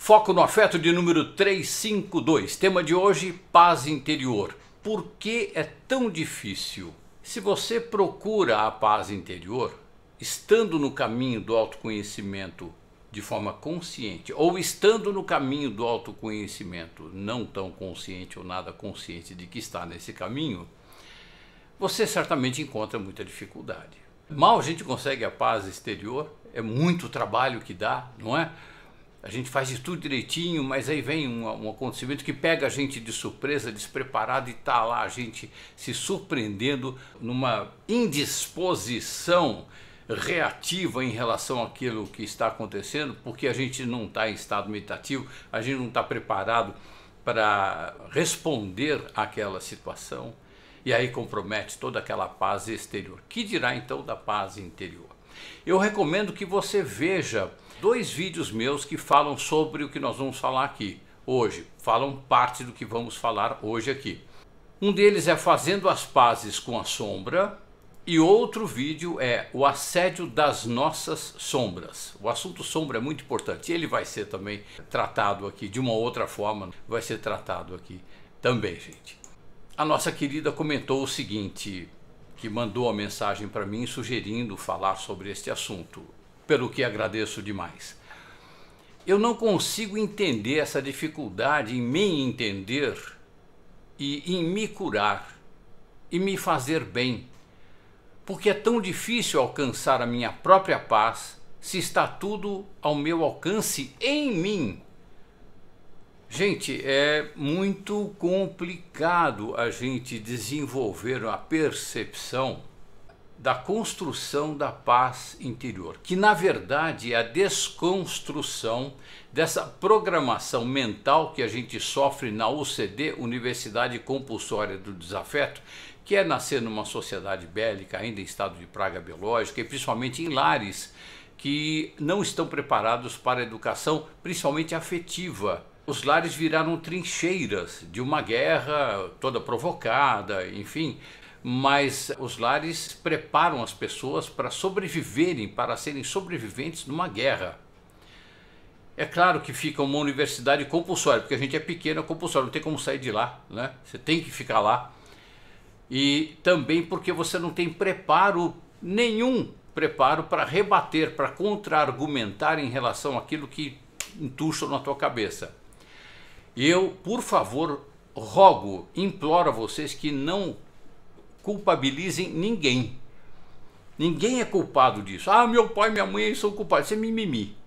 Foco no afeto de número 352. Tema de hoje, paz interior. Por que é tão difícil? Se você procura a paz interior, estando no caminho do autoconhecimento de forma consciente, ou estando no caminho do autoconhecimento não tão consciente ou nada consciente de que está nesse caminho, você certamente encontra muita dificuldade. Mal a gente consegue a paz exterior, é muito trabalho que dá, não é? A gente faz isso tudo direitinho, mas aí vem um acontecimento que pega a gente de surpresa, despreparado, e está lá a gente se surpreendendo numa indisposição reativa em relação àquilo que está acontecendo, porque a gente não está em estado meditativo, a gente não está preparado para responder àquela situação, e aí compromete toda aquela paz exterior. Que dirá então da paz interior? Eu recomendo que você veja 2 vídeos meus que falam sobre o que nós vamos falar aqui hoje, falam parte do que vamos falar hoje aqui. Um deles é Fazendo as Pazes com a Sombra, e outro vídeo é O Assédio das Nossas Sombras. O assunto sombra é muito importante, ele vai ser também tratado aqui de uma outra forma, vai ser tratado aqui também, gente. A nossa querida comentou o seguinte, que mandou a mensagem para mim sugerindo falar sobre este assunto, pelo que agradeço demais. Eu não consigo entender essa dificuldade em me entender e em me curar e me fazer bem, porque é tão difícil alcançar a minha própria paz se está tudo ao meu alcance em mim. Gente, é muito complicado a gente desenvolver a percepção da construção da paz interior, que na verdade é a desconstrução dessa programação mental que a gente sofre na UCD, Universidade Compulsória do Desafeto, que é nascer numa sociedade bélica, ainda em estado de praga biológica, e principalmente em lares que não estão preparados para a educação, principalmente afetiva. Os lares viraram trincheiras de uma guerra toda provocada, enfim, mas os lares preparam as pessoas para sobreviverem, para serem sobreviventes numa guerra. É claro que fica uma universidade compulsória, porque a gente é pequeno, é compulsório, não tem como sair de lá, né? Você tem que ficar lá. E também porque você não tem nenhum preparo para rebater, para contra-argumentar em relação àquilo que entuxa na tua cabeça. Eu, por favor, rogo, imploro a vocês que não culpabilizem ninguém. Ninguém é culpado disso. Ah, meu pai e minha mãe são culpados. Isso é mimimi.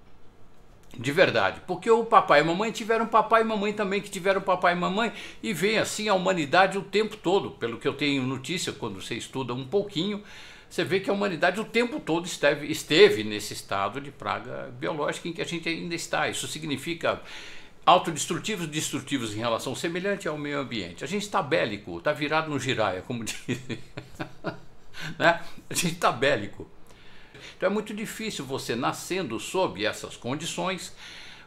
De verdade. Porque o papai e a mamãe tiveram papai e mamãe também que tiveram papai e mamãe. E vem assim a humanidade o tempo todo. Pelo que eu tenho notícia, quando você estuda um pouquinho, você vê que a humanidade o tempo todo esteve nesse estado de praga biológica em que a gente ainda está. Isso significa autodestrutivos, destrutivos em relação semelhante ao meio ambiente. A gente está bélico, está virado no giraia, como dizem. Né? A gente está bélico. Então é muito difícil você, nascendo sob essas condições,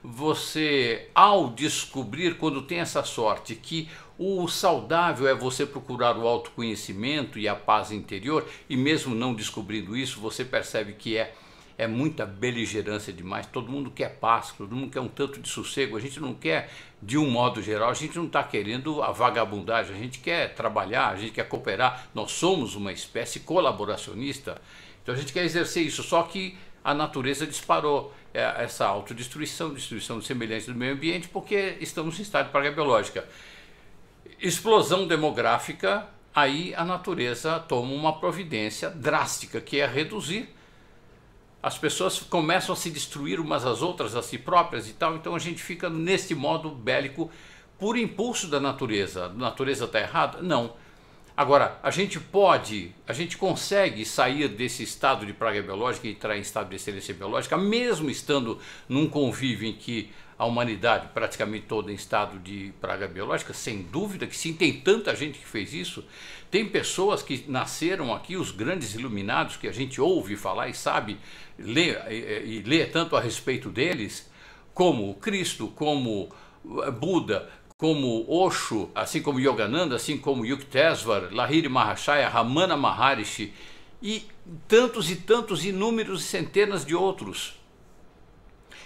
você, ao descobrir, quando tem essa sorte, que o saudável é você procurar o autoconhecimento e a paz interior, e mesmo não descobrindo isso, você percebe que é muita beligerância demais, todo mundo quer paz, todo mundo quer um tanto de sossego, a gente não quer, de um modo geral, a gente não está querendo a vagabundagem, a gente quer trabalhar, a gente quer cooperar, nós somos uma espécie colaboracionista, então a gente quer exercer isso, só que a natureza disparou essa autodestruição, destruição de semelhantes do meio ambiente, porque estamos em estado de praga biológica. Explosão demográfica, aí a natureza toma uma providência drástica, que é reduzir. As pessoas começam a se destruir umas às outras, a si próprias e tal, então a gente fica nesse modo bélico por impulso da natureza. A natureza está errada? Não. Agora, a gente consegue sair desse estado de praga biológica e entrar em estado de excelência biológica, mesmo estando num convívio em que a humanidade praticamente toda em estado de praga biológica, sem dúvida que sim, tem tanta gente que fez isso. Tem pessoas que nasceram aqui, os grandes iluminados, que a gente ouve falar e sabe, lê tanto a respeito deles, como Cristo, como Buda, como Osho, assim como Yogananda, assim como Yukteswar, Lahiri Mahashaya, Ramana Maharishi e tantos inúmeros e centenas de outros.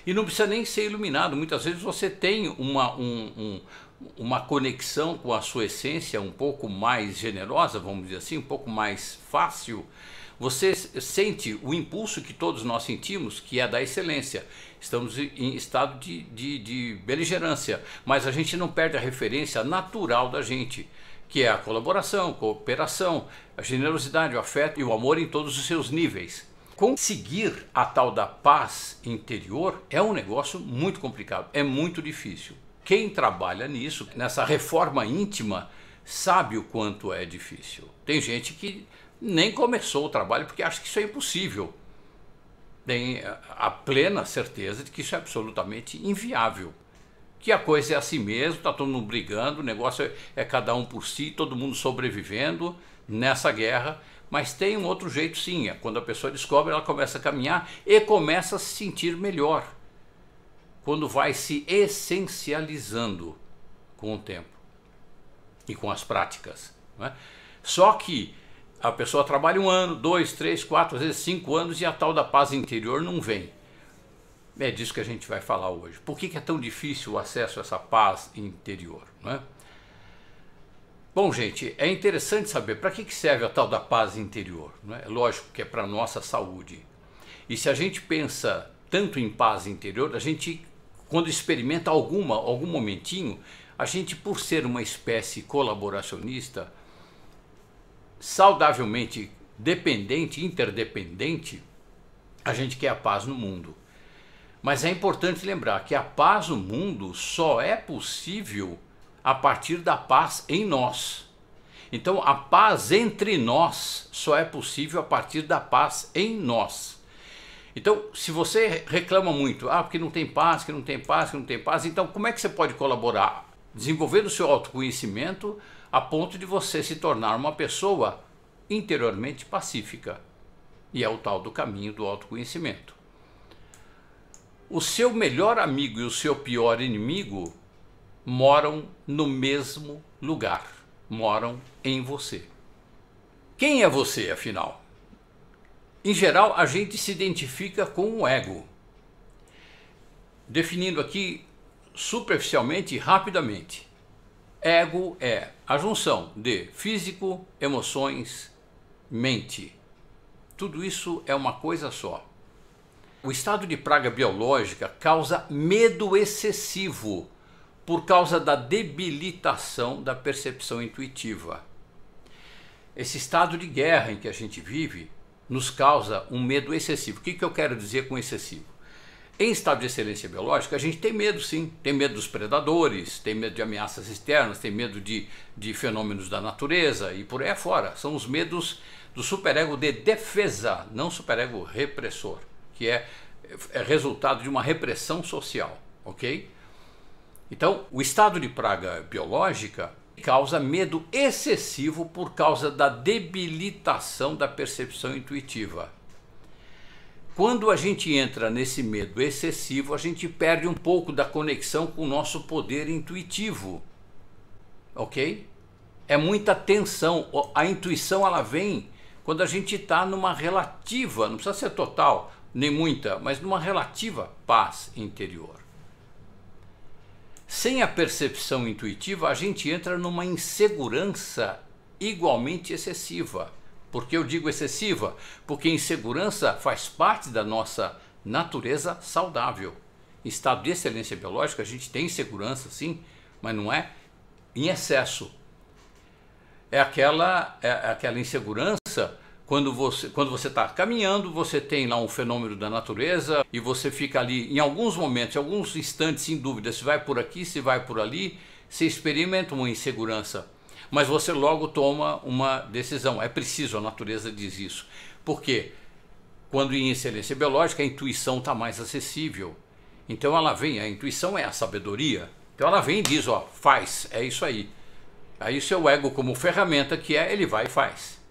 E não precisa nem ser iluminado. Muitas vezes você tem uma conexão com a sua essência um pouco mais generosa, vamos dizer assim, um pouco mais fácil. Você sente o impulso que todos nós sentimos, que é da excelência. Estamos em estado de beligerância, mas a gente não perde a referência natural da gente, que é a colaboração, a cooperação, a generosidade, o afeto e o amor em todos os seus níveis. Conseguir a tal da paz interior é um negócio muito complicado, é muito difícil. Quem trabalha nisso, nessa reforma íntima, sabe o quanto é difícil. Tem gente que nem começou o trabalho porque acha que isso é impossível. Tem a plena certeza de que isso é absolutamente inviável. Que a coisa é assim mesmo, está todo mundo brigando, o negócio é cada um por si, todo mundo sobrevivendo nessa guerra. Mas tem um outro jeito sim, é quando a pessoa descobre, ela começa a caminhar e começa a se sentir melhor. Quando vai se essencializando com o tempo e com as práticas, não é? Só que a pessoa trabalha 1 ano, 2, 3, 4, às vezes 5 anos e a tal da paz interior não vem. É disso que a gente vai falar hoje. Por que é tão difícil o acesso a essa paz interior, não é? Bom, gente, é interessante saber para que serve a tal da paz interior, não é? Lógico que é para a nossa saúde. E se a gente pensa tanto em paz interior, a gente, quando experimenta algum momentinho, a gente, por ser uma espécie colaboracionista, saudavelmente dependente, interdependente, a gente quer a paz no mundo. Mas é importante lembrar que a paz no mundo só é possível a partir da paz em nós. Então a paz entre nós só é possível a partir da paz em nós. Então, se você reclama muito, porque não tem paz, que não tem paz, que não tem paz, então como é que você pode colaborar? Desenvolvendo o seu autoconhecimento a ponto de você se tornar uma pessoa interiormente pacífica. E é o tal do caminho do autoconhecimento. O seu melhor amigo e o seu pior inimigo moram no mesmo lugar, moram em você. Quem é você, afinal? Em geral, a gente se identifica com o ego. Definindo aqui superficialmente e rapidamente. Ego é a junção de físico, emoções, mente. Tudo isso é uma coisa só. O estado de praga biológica causa medo excessivo por causa da debilitação da percepção intuitiva. Esse estado de guerra em que a gente vive nos causa um medo excessivo. O que eu quero dizer com excessivo? Em estado de excelência biológica, a gente tem medo sim. Tem medo dos predadores, tem medo de ameaças externas, tem medo de fenômenos da natureza e por aí afora. São os medos do superego de defesa, não superego repressor, que é resultado de uma repressão social, ok? Então, o estado de praga biológica causa medo excessivo por causa da debilitação da percepção intuitiva. Quando a gente entra nesse medo excessivo, a gente perde um pouco da conexão com o nosso poder intuitivo, ok? É muita tensão. A intuição ela vem quando a gente está numa relativa, não precisa ser total, nem muita, mas numa relativa paz interior. Sem a percepção intuitiva, a gente entra numa insegurança igualmente excessiva. Por que eu digo excessiva? Porque insegurança faz parte da nossa natureza saudável. Em estado de excelência biológica, a gente tem insegurança, sim, mas não é em excesso. É aquela insegurança quando você está caminhando, você tem lá um fenômeno da natureza e você fica ali em alguns momentos, em alguns instantes em dúvida se vai por aqui, se vai por ali, você experimenta uma insegurança, mas você logo toma uma decisão. É preciso, a natureza diz isso. Por quê? Quando em excelência biológica a intuição está mais acessível. Então ela vem, a intuição é a sabedoria, então ela vem e diz, ó, faz, é isso aí. Aí o seu ego como ferramenta que é, ele vai e faz.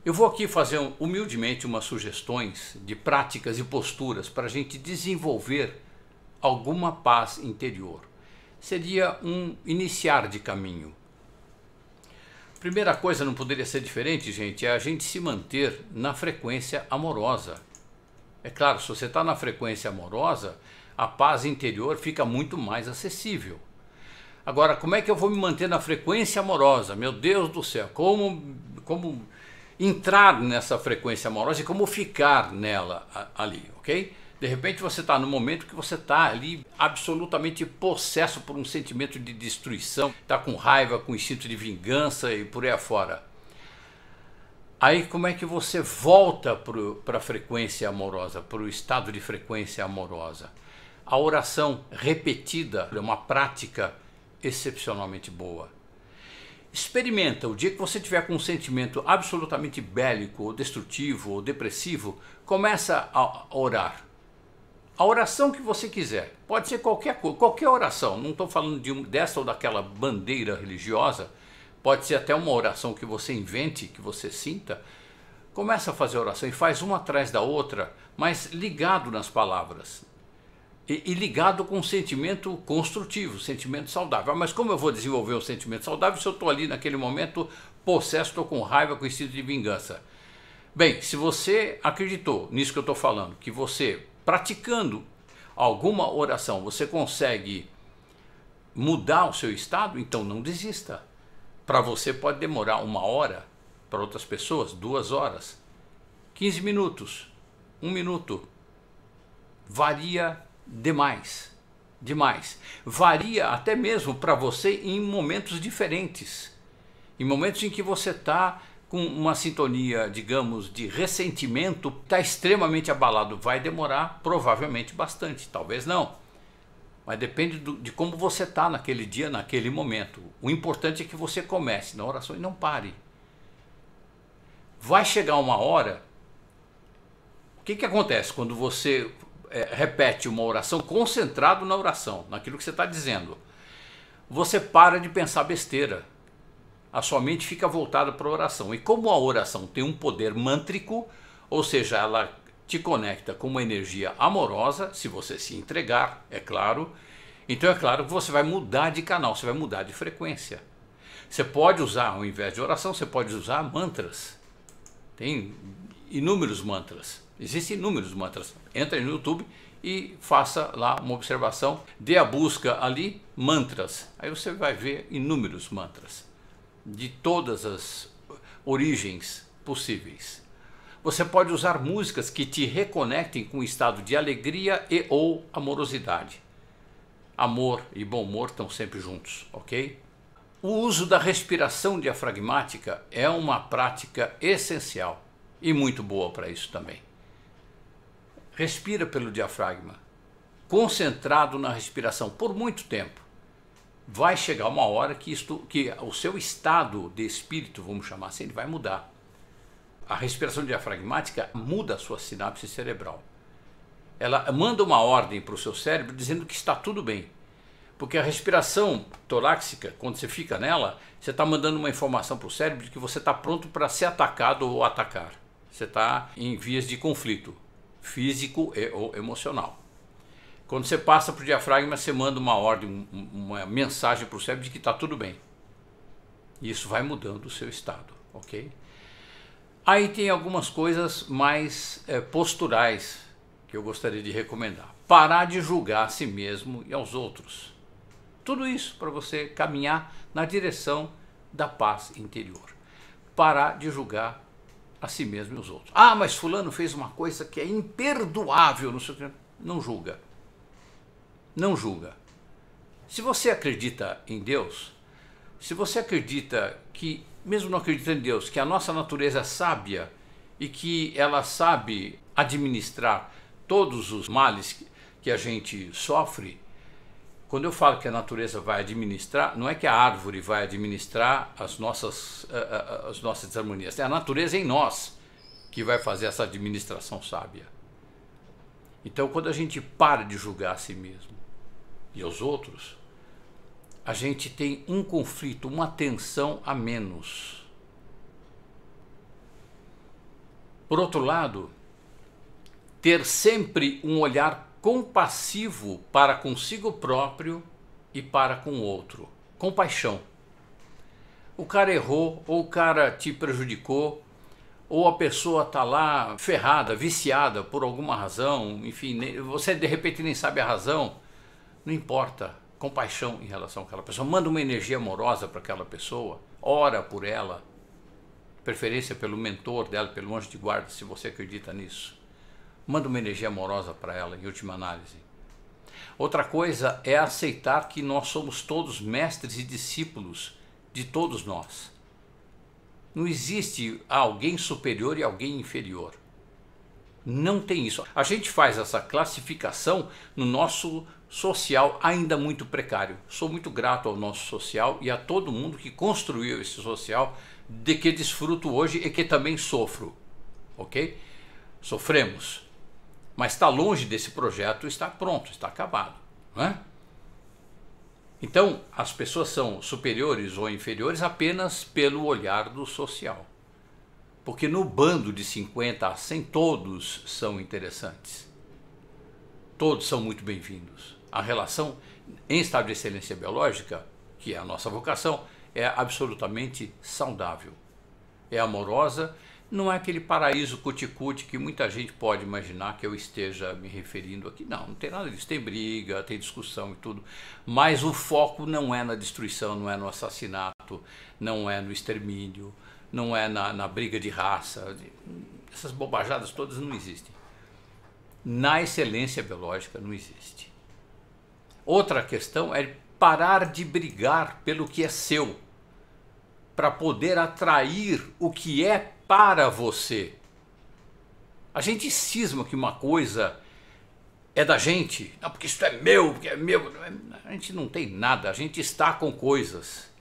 Eu vou aqui fazer humildemente umas sugestões de práticas e posturas para a gente desenvolver alguma paz interior. Seria um iniciar de caminho. Primeira coisa, não poderia ser diferente, gente, é a gente se manter na frequência amorosa. É claro, se você está na frequência amorosa, a paz interior fica muito mais acessível. Agora, como é que eu vou me manter na frequência amorosa? Meu Deus do céu, como entrar nessa frequência amorosa e como ficar nela ali, ok? De repente você está no momento que você está ali absolutamente possesso por um sentimento de destruição, está com raiva, com instinto de vingança e por aí afora. Aí como é que você volta para a frequência amorosa, para o estado de frequência amorosa? A oração repetida é uma prática excepcionalmente boa. Experimenta, o dia que você tiver com um sentimento absolutamente bélico, ou destrutivo, ou depressivo, começa a orar. A oração que você quiser, pode ser qualquer coisa, qualquer oração, não estou falando dessa ou daquela bandeira religiosa, pode ser até uma oração que você invente, que você sinta. Começa a fazer oração e faz uma atrás da outra, mas ligado nas palavras. E ligado com um sentimento construtivo, sentimento saudável. Mas como eu vou desenvolver um sentimento saudável se eu estou ali naquele momento possesso, estou com raiva, com instinto de vingança? Bem, se você acreditou nisso que eu estou falando, que você, praticando alguma oração, você consegue mudar o seu estado, então não desista. Para você pode demorar 1 hora, para outras pessoas 2 horas, 15 minutos, 1 minuto. Varia demais, demais. Varia até mesmo para você em momentos diferentes. Em momentos em que você está com uma sintonia, digamos, de ressentimento, está extremamente abalado. Vai demorar provavelmente bastante, talvez não. Mas depende de como você está naquele dia, naquele momento. O importante é que você comece na oração e não pare. Vai chegar uma hora, o que acontece quando você repete uma oração concentrado na oração, naquilo que você está dizendo? Você para de pensar besteira. A sua mente fica voltada para a oração. E como a oração tem um poder mântrico, ou seja, ela te conecta com uma energia amorosa, se você se entregar, é claro. Então é claro que você vai mudar de canal, você vai mudar de frequência. Você pode usar, ao invés de oração, você pode usar mantras. Tem inúmeros mantras. Existem inúmeros mantras. Entra no YouTube e faça lá uma observação. Dê a busca ali, mantras. Aí você vai ver inúmeros mantras. De todas as origens possíveis. Você pode usar músicas que te reconectem com o estado de alegria e ou amorosidade. Amor e bom humor estão sempre juntos, ok? O uso da respiração diafragmática é uma prática essencial e muito boa para isso também. Respira pelo diafragma, concentrado na respiração por muito tempo. Vai chegar uma hora que o seu estado de espírito, vamos chamar assim, ele vai mudar. A respiração diafragmática muda a sua sinapse cerebral. Ela manda uma ordem para o seu cérebro dizendo que está tudo bem. Porque a respiração torácica, quando você fica nela, você está mandando uma informação para o cérebro de que você está pronto para ser atacado ou atacar. Você está em vias de conflito físico ou emocional. Quando você passa para o diafragma, você manda uma ordem, uma mensagem para o cérebro de que está tudo bem. E isso vai mudando o seu estado, ok? Aí tem algumas coisas mais posturais que eu gostaria de recomendar. Parar de julgar a si mesmo e aos outros. Tudo isso para você caminhar na direção da paz interior. Parar de julgar a si mesmo e os outros. Ah, mas fulano fez uma coisa que é imperdoável. Não julga. Não julga. Se você acredita em Deus, se você acredita que, mesmo não acreditando em Deus, que a nossa natureza é sábia e que ela sabe administrar todos os males que a gente sofre, quando eu falo que a natureza vai administrar, não é que a árvore vai administrar as nossas desarmonias, é a natureza em nós que vai fazer essa administração sábia. Então, quando a gente para de julgar a si mesmo e aos outros, a gente tem um conflito, uma tensão a menos. Por outro lado, ter sempre um olhar compassivo para consigo próprio e para com o outro. Compaixão. O cara errou, ou o cara te prejudicou, ou a pessoa está lá ferrada, viciada por alguma razão, enfim, você de repente nem sabe a razão, não importa, compaixão em relação àquela pessoa, manda uma energia amorosa para aquela pessoa, ora por ela, preferência pelo mentor dela, pelo anjo de guarda, se você acredita nisso, manda uma energia amorosa para ela em última análise. Outra coisa é aceitar que nós somos todos mestres e discípulos de todos nós. Não existe alguém superior e alguém inferior. Não tem isso. A gente faz essa classificação no nosso social ainda muito precário. Sou muito grato ao nosso social e a todo mundo que construiu esse social, de que desfruto hoje e que também sofro. Ok? Sofremos. Mas está longe desse projeto, está pronto, está acabado. Não é? Então, as pessoas são superiores ou inferiores apenas pelo olhar do social. Porque no bando de 50 a 100, todos são interessantes. Todos são muito bem-vindos. A relação em estado de excelência biológica, que é a nossa vocação, é absolutamente saudável. É amorosa, não é aquele paraíso cuticute que muita gente pode imaginar que eu esteja me referindo aqui. Não, não tem nada disso. Tem briga, tem discussão e tudo. Mas o foco não é na destruição, não é no assassinato, não é no extermínio, não é na briga de raça. Essas bobajadas todas não existem. Na excelência biológica não existe. Outra questão é parar de brigar pelo que é seu, para poder atrair o que é para você. A gente cisma que uma coisa é da gente, não, porque isso é meu, porque é meu. A gente não tem nada, a gente está com coisas.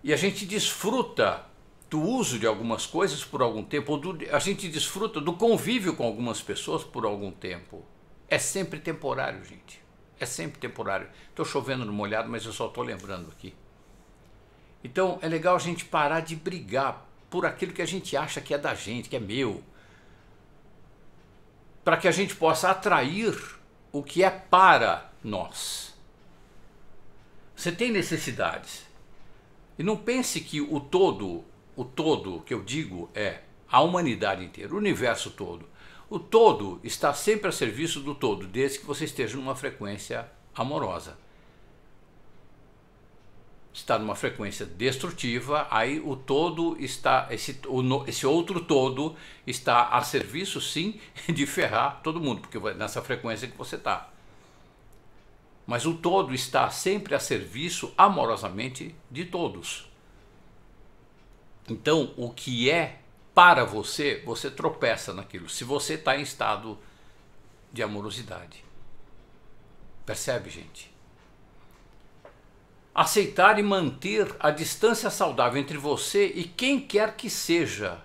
E a gente desfruta do uso de algumas coisas por algum tempo, a gente desfruta do convívio com algumas pessoas por algum tempo. É sempre temporário, gente. É sempre temporário. Estou chovendo no molhado, mas eu só estou lembrando aqui. Então é legal a gente parar de brigar por aquilo que a gente acha que é da gente, que é meu, para que a gente possa atrair o que é para nós. Você tem necessidades. E não pense que o todo que eu digo é a humanidade inteira, o universo todo. O todo está sempre a serviço do todo, desde que você esteja numa frequência amorosa. Está numa frequência destrutiva, aí o todo está, esse outro todo está a serviço, sim, de ferrar todo mundo, porque nessa frequência que você está. Mas o todo está sempre a serviço, amorosamente, de todos. Então, o que é para você, você tropeça naquilo, se você está em estado de amorosidade. Percebe, gente? Aceitar e manter a distância saudável entre você e quem quer que seja,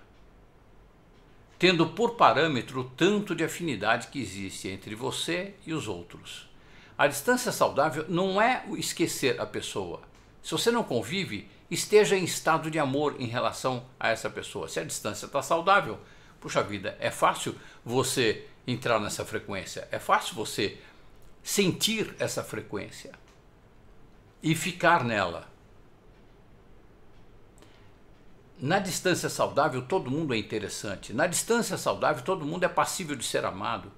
tendo por parâmetro o tanto de afinidade que existe entre você e os outros. A distância saudável não é esquecer a pessoa. Se você não convive, esteja em estado de amor em relação a essa pessoa. Se a distância está saudável, puxa vida, é fácil você entrar nessa frequência, é fácil você sentir essa frequência e ficar nela. Na distância saudável, todo mundo é interessante. Na distância saudável, todo mundo é passível de ser amado.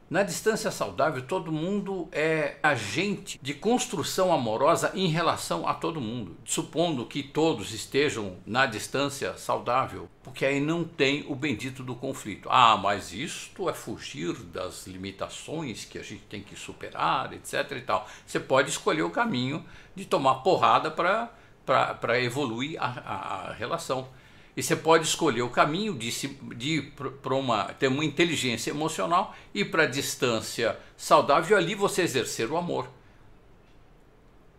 Na distância saudável, todo mundo é agente de construção amorosa em relação a todo mundo, supondo que todos estejam na distância saudável, porque aí não tem o bendito do conflito. Ah, mas isto é fugir das limitações que a gente tem que superar, etc. e tal. Você pode escolher o caminho de tomar porrada para evoluir a relação. E você pode escolher o caminho de ter uma inteligência emocional e para a distância saudável, ali você exercer o amor.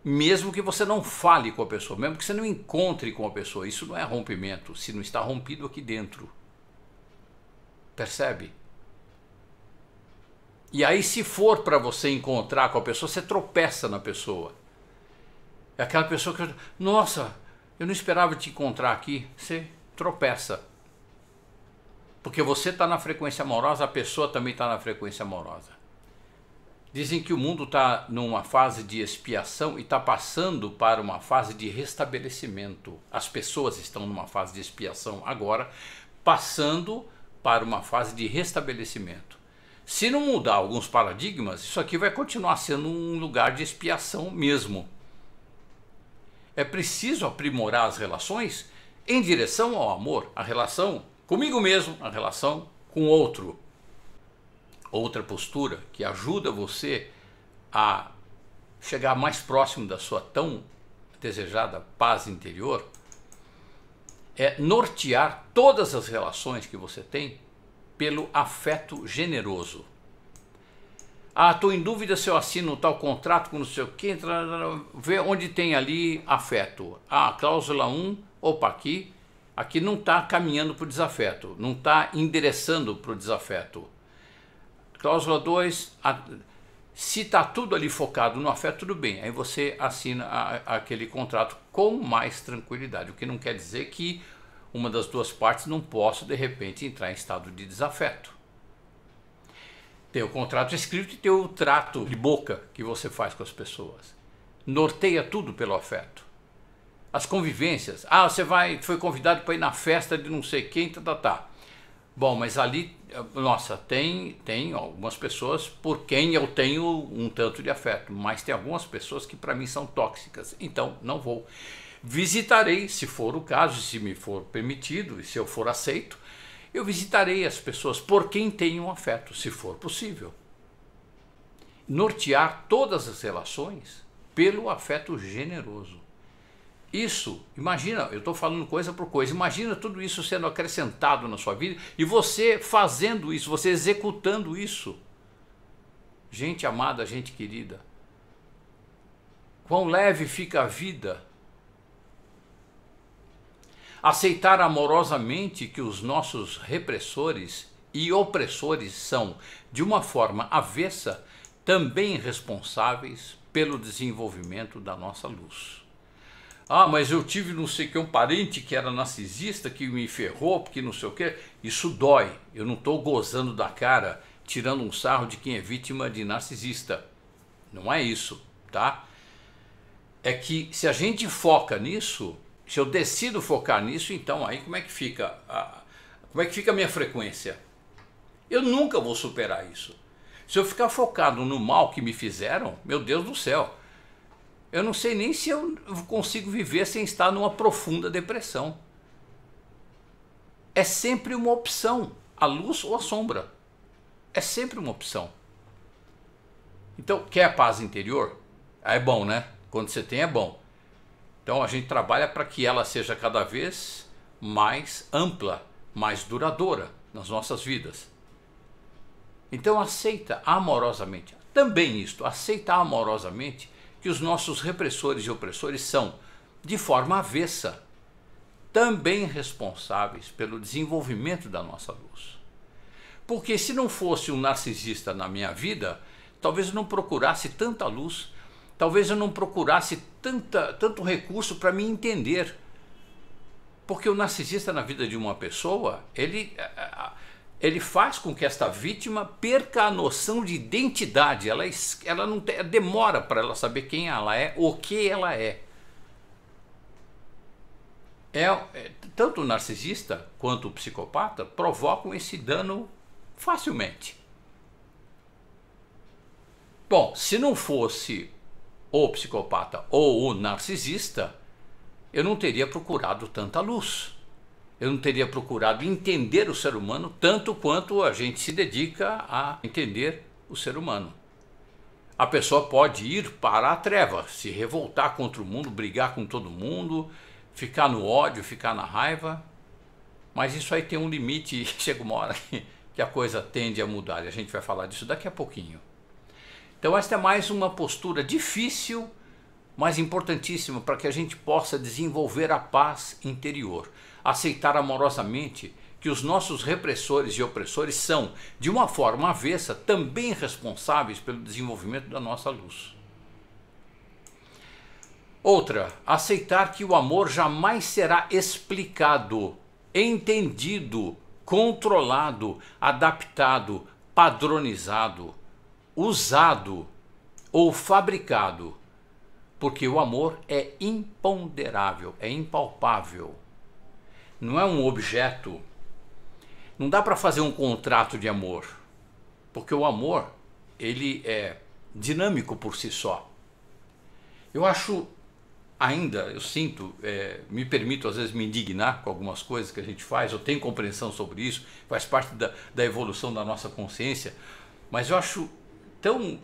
Mesmo que você não fale com a pessoa, mesmo que você não encontre com a pessoa, isso não é rompimento, se não está rompido aqui dentro. Percebe? E aí, se for para você encontrar com a pessoa, você tropeça na pessoa. É aquela pessoa que, nossa, eu não esperava te encontrar aqui. Você tropeça. Porque você está na frequência amorosa, a pessoa também está na frequência amorosa. Dizem que o mundo está numa fase de expiação e está passando para uma fase de restabelecimento. As pessoas estão numa fase de expiação agora, passando para uma fase de restabelecimento. Se não mudar alguns paradigmas, isso aqui vai continuar sendo um lugar de expiação mesmo. É preciso aprimorar as relações em direção ao amor, a relação comigo mesmo, a relação com o outro. Outra postura que ajuda você a chegar mais próximo da sua tão desejada paz interior é nortear todas as relações que você tem pelo afeto generoso. Ah, estou em dúvida se eu assino tal contrato com não sei o que, vê onde tem ali afeto. Ah, cláusula 1, opa, aqui não está caminhando para o desafeto, não está endereçando para o desafeto. Cláusula 2, se está tudo ali focado no afeto, tudo bem. Aí você assina aquele contrato com mais tranquilidade. O que não quer dizer que uma das duas partes não possa, de repente, entrar em estado de desafeto. Tem o contrato escrito e tem o trato de boca que você faz com as pessoas. Norteia tudo pelo afeto. As convivências. Ah, você foi convidado para ir na festa de não sei quem, tá. Bom, mas ali, nossa, tem algumas pessoas por quem eu tenho um tanto de afeto, mas tem algumas pessoas que para mim são tóxicas, então não vou. Visitarei, se for o caso, se me for permitido e se eu for aceito, eu visitarei as pessoas por quem tenho um afeto, se for possível. Nortear todas as relações pelo afeto generoso. Isso, imagina, eu estou falando coisa por coisa, imagina tudo isso sendo acrescentado na sua vida e você fazendo isso, você executando isso. Gente amada, gente querida, quão leve fica a vida. Aceitar amorosamente que os nossos repressores e opressores são, de uma forma avessa, também responsáveis pelo desenvolvimento da nossa luz. Ah, mas eu tive não sei o que, um parente que era narcisista, que me ferrou, porque não sei o que. Isso dói. Eu não estou gozando da cara, tirando um sarro de quem é vítima de narcisista. Não é isso, tá? É que se a gente foca nisso, se eu decido focar nisso, então aí como é que fica a minha frequência? Eu nunca vou superar isso. Se eu ficar focado no mal que me fizeram, meu Deus do céu, eu não sei nem se eu consigo viver sem estar numa profunda depressão. É sempre uma opção, a luz ou a sombra. É sempre uma opção. Então, quer a paz interior? É bom, né? Quando você tem é bom. Então a gente trabalha para que ela seja cada vez mais ampla, mais duradoura nas nossas vidas. Então aceita amorosamente, também isto, aceita amorosamente que os nossos repressores e opressores são, de forma avessa, também responsáveis pelo desenvolvimento da nossa luz. Porque se não fosse um narcisista na minha vida, talvez eu não procurasse tanta luz, talvez eu não procurasse tanto recurso para me entender. Porque o narcisista na vida de uma pessoa, ele faz com que esta vítima perca a noção de identidade. Ela não demora para ela saber quem ela é, o que ela é. Tanto o narcisista quanto o psicopata provocam esse dano facilmente. Bom, se não fosse o psicopata ou o narcisista, eu não teria procurado tanta luz. Eu não teria procurado entender o ser humano tanto quanto a gente se dedica a entender o ser humano. A pessoa pode ir para a treva, se revoltar contra o mundo, brigar com todo mundo, ficar no ódio, ficar na raiva, mas isso aí tem um limite e chega uma hora que a coisa tende a mudar, e a gente vai falar disso daqui a pouquinho. Então esta é mais uma postura difícil, mas importantíssima para que a gente possa desenvolver a paz interior. Aceitar amorosamente que os nossos repressores e opressores são, de uma forma avessa, também responsáveis pelo desenvolvimento da nossa luz. Outra, aceitar que o amor jamais será explicado, entendido, controlado, adaptado, padronizado. usado ou fabricado, porque o amor é imponderável, é impalpável. Não é um objeto. Não dá para fazer um contrato de amor, porque o amor, ele é dinâmico por si só. Eu acho ainda, eu sinto, me permito às vezes me indignar com algumas coisas que a gente faz, eu tenho compreensão sobre isso, faz parte da evolução da nossa consciência, mas eu acho tão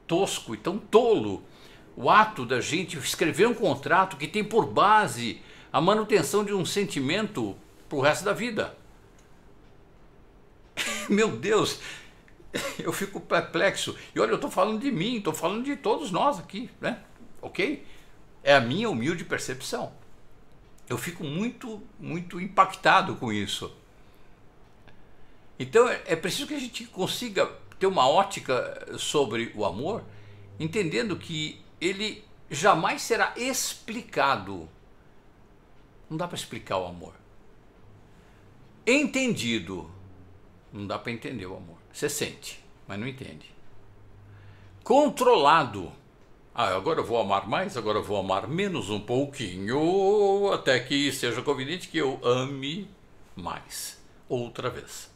tosco e tão tolo o ato da gente escrever um contrato que tem por base a manutenção de um sentimento para o resto da vida. Meu Deus, eu fico perplexo. E olha, eu estou falando de mim, estou falando de todos nós aqui, né? Ok? É a minha humilde percepção. Eu fico muito impactado com isso. Então é preciso que a gente consiga ter uma ótica sobre o amor, entendendo que ele jamais será explicado. Não dá para explicar o amor. Entendido. Não dá para entender o amor. Você sente, mas não entende. Controlado. Agora eu vou amar mais, agora eu vou amar menos um pouquinho, até que seja conveniente que eu ame mais. Outra vez.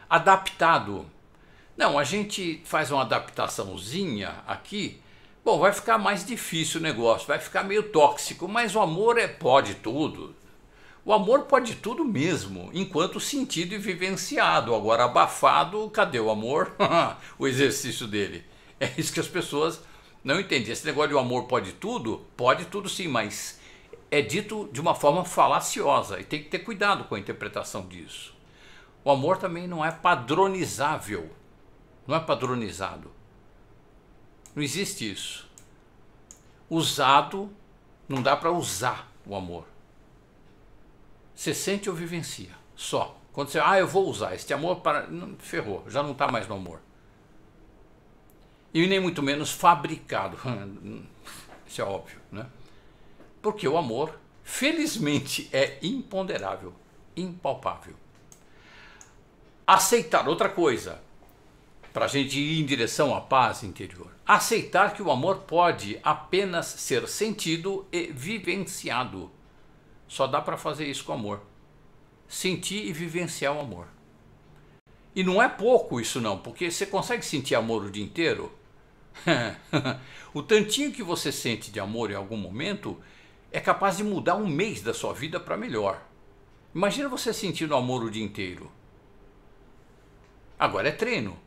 Adaptado. Não, a gente faz uma adaptaçãozinha aqui. Bom, vai ficar mais difícil o negócio, vai ficar meio tóxico, mas o amor pode tudo. O amor pode tudo mesmo, enquanto sentido e vivenciado. Agora, abafado, cadê o amor? O exercício dele. É isso que as pessoas não entendem. Esse negócio de o amor pode tudo sim, mas é dito de uma forma falaciosa e tem que ter cuidado com a interpretação disso. O amor também não é padronizável, não é padronizado. Não existe isso. Usado, não dá para usar o amor. Você sente ou vivencia, só. Quando você, eu vou usar este amor para... Não, ferrou, já não está mais no amor. E nem muito menos fabricado. Isso é óbvio, né? Porque o amor, felizmente, é imponderável, impalpável. Aceitar, outra coisa, para a gente ir em direção à paz interior. Aceitar que o amor pode apenas ser sentido e vivenciado. Só dá para fazer isso com amor. Sentir e vivenciar o amor. E não é pouco isso não, porque você consegue sentir amor o dia inteiro? O tantinho que você sente de amor em algum momento é capaz de mudar um mês da sua vida para melhor. Imagina você sentindo amor o dia inteiro. Agora é treino.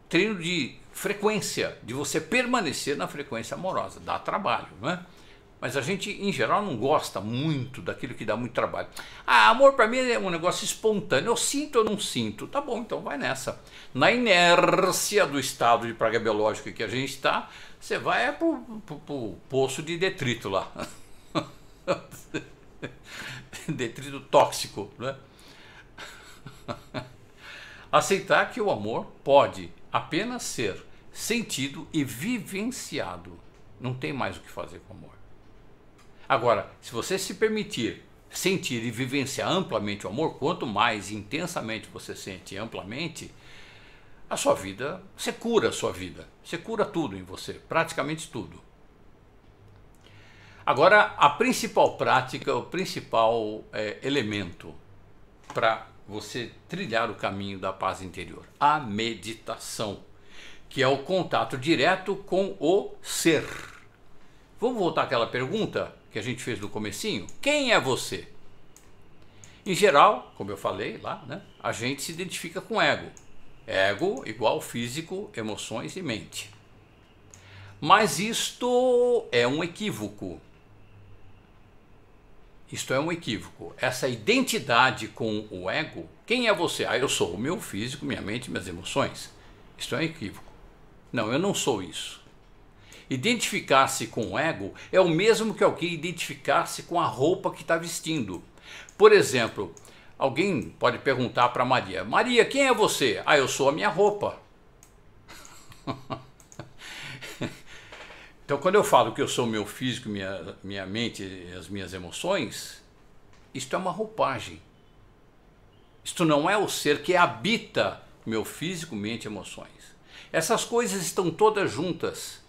Treino de frequência, de você permanecer na frequência amorosa. Dá trabalho, não é? Mas a gente, em geral, não gosta muito daquilo que dá muito trabalho. Amor para mim é um negócio espontâneo. Eu sinto ou não sinto? Tá bom, então vai nessa. Na inércia do estado de praga biológica que a gente está, você vai pro poço de detrito lá. Detrito tóxico, né? Aceitar que o amor pode apenas ser sentido e vivenciado. Não tem mais o que fazer com o amor. Agora, se você se permitir sentir e vivenciar amplamente o amor, quanto mais intensamente você sente amplamente, a sua vida, você cura a sua vida. Você cura tudo em você, praticamente tudo. Agora, a principal prática, o principal elemento para você trilhar o caminho da paz interior, a meditação, que é o contato direto com o ser. Vamos voltar àquela pergunta que a gente fez no comecinho? Quem é você? Em geral, como eu falei lá, né, a gente se identifica com ego. Ego igual físico, emoções e mente. Mas isto é um equívoco. Isto é um equívoco. Essa identidade com o ego, quem é você? Eu sou o meu físico, minha mente, minhas emoções. Isto é um equívoco. Não, eu não sou isso. Identificar-se com o ego é o mesmo que alguém identificar-se com a roupa que está vestindo. Por exemplo, alguém pode perguntar para Maria, Maria, quem é você? Eu sou a minha roupa. Então, quando eu falo que eu sou o meu físico, minha mente e as minhas emoções, isto é uma roupagem. Isto não é o ser que habita meu físico, mente e emoções. Essas coisas estão todas juntas.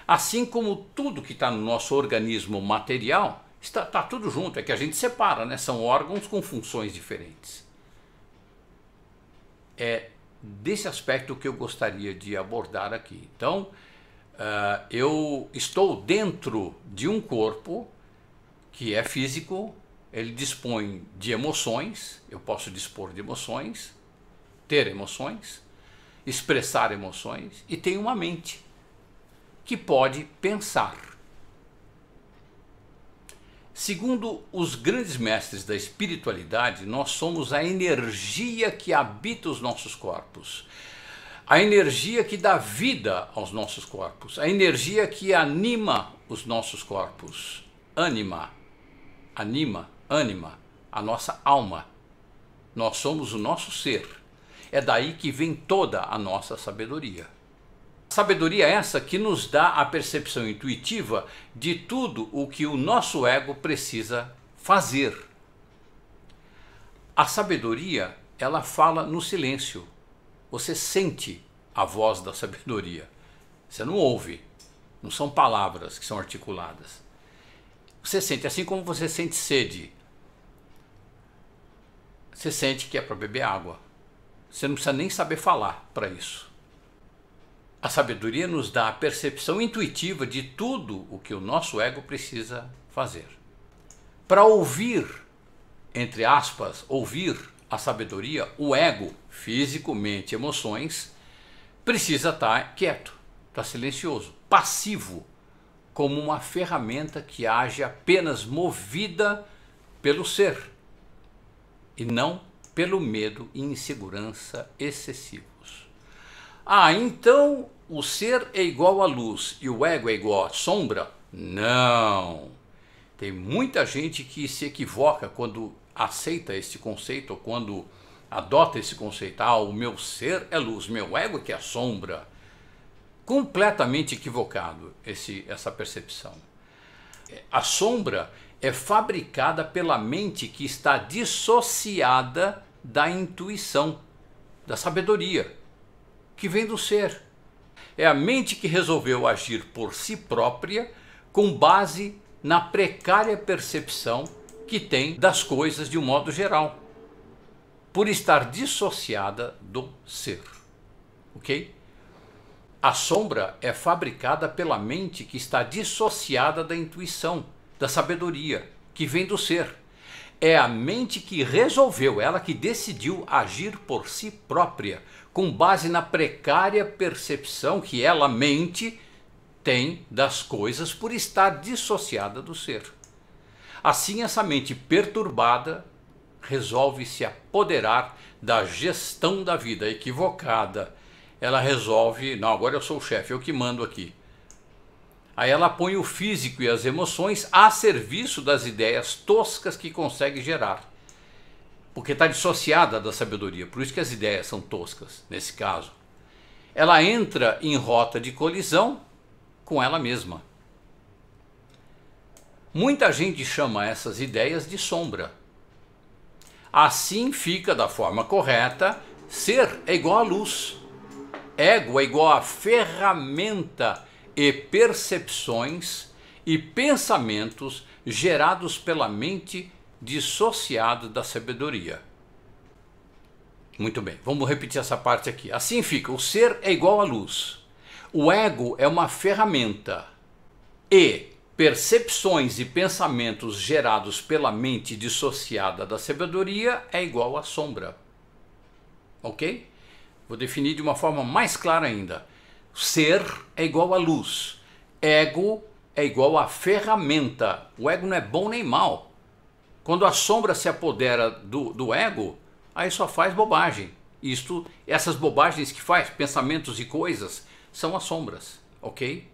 Assim como tudo que está no nosso organismo material, está tudo junto, é que a gente separa, né? São órgãos com funções diferentes. É desse aspecto que eu gostaria de abordar aqui. Então, eu estou dentro de um corpo que é físico, ele dispõe de emoções, eu posso dispor de emoções, ter emoções, expressar emoções, e tem uma mente que pode pensar. Segundo os grandes mestres da espiritualidade, nós somos a energia que habita os nossos corpos, a energia que dá vida aos nossos corpos, a energia que anima os nossos corpos, ânima, a nossa alma. Nós somos o nosso ser. É daí que vem toda a nossa sabedoria. Sabedoria essa que nos dá a percepção intuitiva de tudo o que o nosso ego precisa fazer. A sabedoria, ela fala no silêncio. Você sente a voz da sabedoria. Você não ouve. Não são palavras que são articuladas. Você sente, assim como você sente sede. Você sente que é para beber água. Você não precisa nem saber falar para isso. A sabedoria nos dá a percepção intuitiva de tudo o que o nosso ego precisa fazer. Para ouvir, entre aspas, ouvir a sabedoria, o ego, físico, mente, emoções, precisa estar quieto, estar silencioso, passivo, como uma ferramenta que age apenas movida pelo ser e não pelo medo e insegurança excessivos. Então o ser é igual à luz e o ego é igual à sombra? Não! Tem muita gente que se equivoca quando aceita esse conceito, ou quando adota esse conceito. O meu ser é luz, meu ego é que é sombra. Completamente equivocado essa percepção. A sombra é fabricada pela mente que está dissociada da intuição, da sabedoria, que vem do ser. É a mente que resolveu agir por si própria com base na precária percepção que tem das coisas de um modo geral, por estar dissociada do ser. Ok? A sombra é fabricada pela mente que está dissociada da intuição, da sabedoria, que vem do ser. É a mente que resolveu, ela que decidiu agir por si própria, com base na precária percepção que ela, mente, tem das coisas por estar dissociada do ser. Assim, essa mente perturbada resolve se apoderar da gestão da vida equivocada. Ela resolve, não, agora eu sou o chefe, eu que mando aqui. Aí ela põe o físico e as emoções a serviço das ideias toscas que consegue gerar. Porque está dissociada da sabedoria, por isso que as ideias são toscas, nesse caso. Ela entra em rota de colisão com ela mesma. Muita gente chama essas ideias de sombra. Assim fica da forma correta, ser é igual à luz. Ego é igual a ferramenta e percepções e pensamentos gerados pela mente dissociado da sabedoria. Muito bem, vamos repetir essa parte aqui. Assim fica, o ser é igual à luz. O ego é uma ferramenta e percepções e pensamentos gerados pela mente dissociada da sabedoria é igual à sombra. Ok? Vou definir de uma forma mais clara ainda. Ser é igual à luz. Ego é igual a ferramenta. O ego não é bom nem mal. Quando a sombra se apodera do ego, aí só faz bobagem. Essas bobagens que faz, pensamentos e coisas, são as sombras, ok?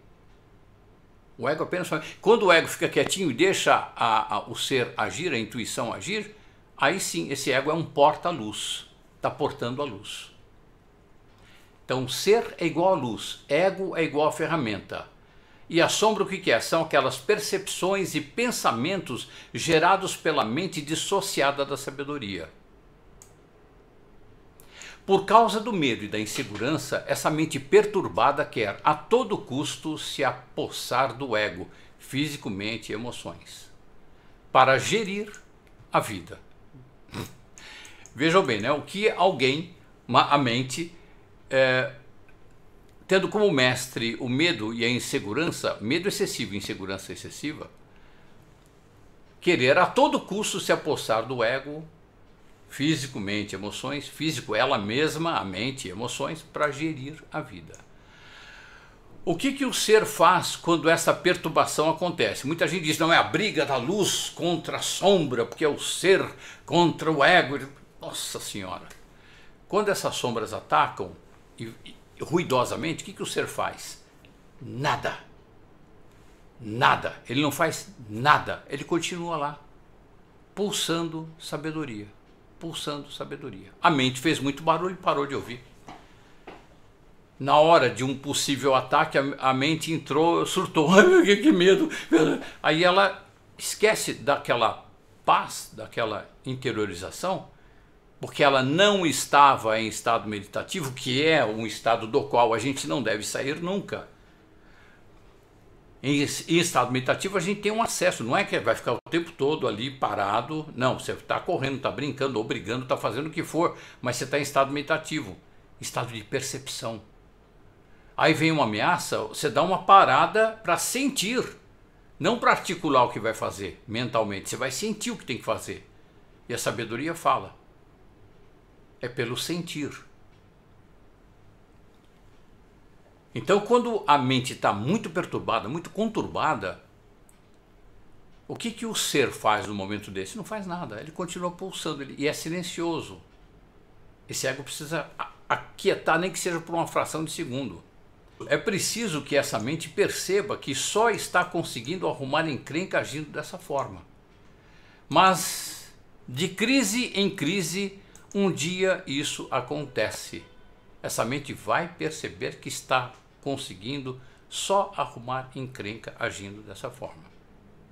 O ego apenas faz. Quando o ego fica quietinho e deixa o ser agir, a intuição agir, aí sim, esse ego é um porta-luz, está portando a luz. Então, ser é igual à luz, ego é igual a ferramenta. E a sombra o que é? São aquelas percepções e pensamentos gerados pela mente dissociada da sabedoria. Por causa do medo e da insegurança, essa mente perturbada quer a todo custo se apossar do ego, físico, mente e emoções, para gerir a vida. Vejam bem, né? O que alguém, a mente, tendo como mestre o medo e a insegurança, medo excessivo e insegurança excessiva, querer a todo custo se apossar do ego, físico, mente, emoções, físico, ela mesma, a mente e emoções, para gerir a vida. O que o ser faz quando essa perturbação acontece? Muita gente diz, não é a briga da luz contra a sombra, porque é o ser contra o ego. Nossa Senhora! Quando essas sombras atacam, ruidosamente, o que o ser faz? Nada. Nada. Ele não faz nada. Ele continua lá, pulsando sabedoria. Pulsando sabedoria. A mente fez muito barulho e parou de ouvir. Na hora de um possível ataque, a mente entrou, surtou. Que medo. Aí ela esquece daquela paz, daquela interiorização, porque ela não estava em estado meditativo, que é um estado do qual a gente não deve sair nunca. Em estado meditativo a gente tem um acesso, não é que vai ficar o tempo todo ali parado, não, você está correndo, está brincando, ou brigando, está fazendo o que for, mas você está em estado meditativo, estado de percepção. Aí vem uma ameaça, você dá uma parada para sentir, não para articular o que vai fazer mentalmente, você vai sentir o que tem que fazer. E a sabedoria fala, é pelo sentir. Então, quando a mente está muito perturbada, muito conturbada, o que o ser faz no momento desse? Não faz nada, ele continua pulsando, e é silencioso. Esse ego precisa aquietar, nem que seja por uma fração de segundo. É preciso que essa mente perceba que só está conseguindo arrumar encrenca agindo dessa forma. Mas, de crise em crise, um dia isso acontece. Essa mente vai perceber que está conseguindo só arrumar encrenca agindo dessa forma.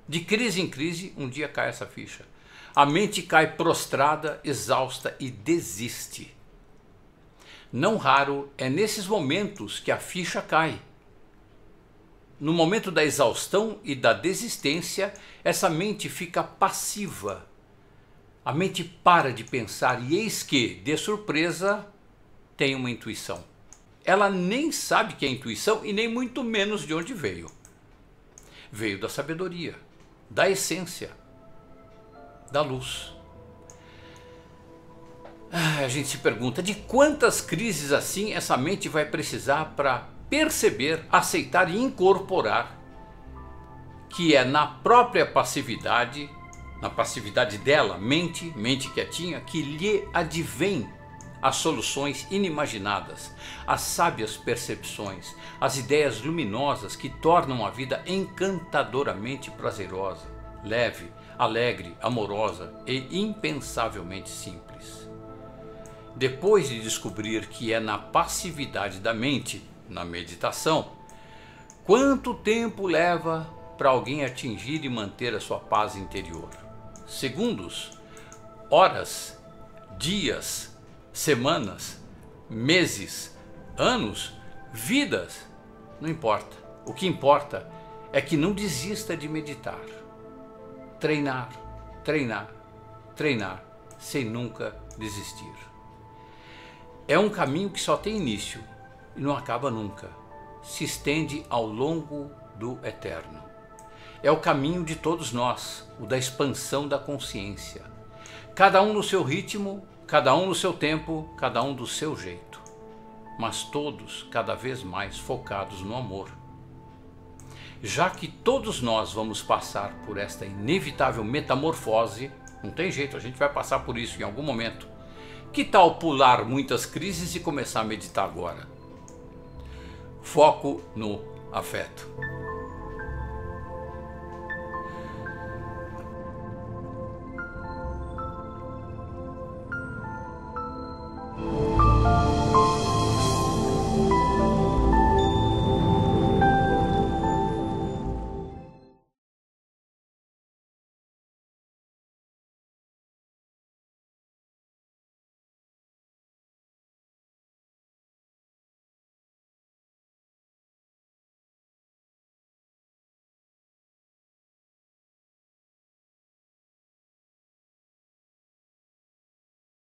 De crise em crise, um dia cai essa ficha. A mente cai prostrada, exausta e desiste. Não raro é nesses momentos que a ficha cai. No momento da exaustão e da desistência, essa mente fica passiva. A mente para de pensar e eis que, de surpresa, tem uma intuição. Ela nem sabe que é intuição e nem muito menos de onde veio. Veio da sabedoria, da essência, da luz. A gente se pergunta de quantas crises assim essa mente vai precisar para perceber, aceitar e incorporar que é na própria passividade, na passividade dela, mente quietinha, que lhe advém as soluções inimaginadas, as sábias percepções, as ideias luminosas que tornam a vida encantadoramente prazerosa, leve, alegre, amorosa e impensavelmente simples. Depois de descobrir que é na passividade da mente, na meditação, quanto tempo leva para alguém atingir e manter a sua paz interior? Segundos, horas, dias, semanas, meses, anos, vidas, não importa. O que importa é que não desista de meditar. Treinar, treinar, treinar, sem nunca desistir. É um caminho que só tem início e não acaba nunca. Se estende ao longo do eterno. É o caminho de todos nós, o da expansão da consciência. Cada um no seu ritmo, cada um no seu tempo, cada um do seu jeito. Mas todos cada vez mais focados no amor. Já que todos nós vamos passar por esta inevitável metamorfose, não tem jeito, a gente vai passar por isso em algum momento. Que tal pular muitas crises e começar a meditar agora? Foco no afeto.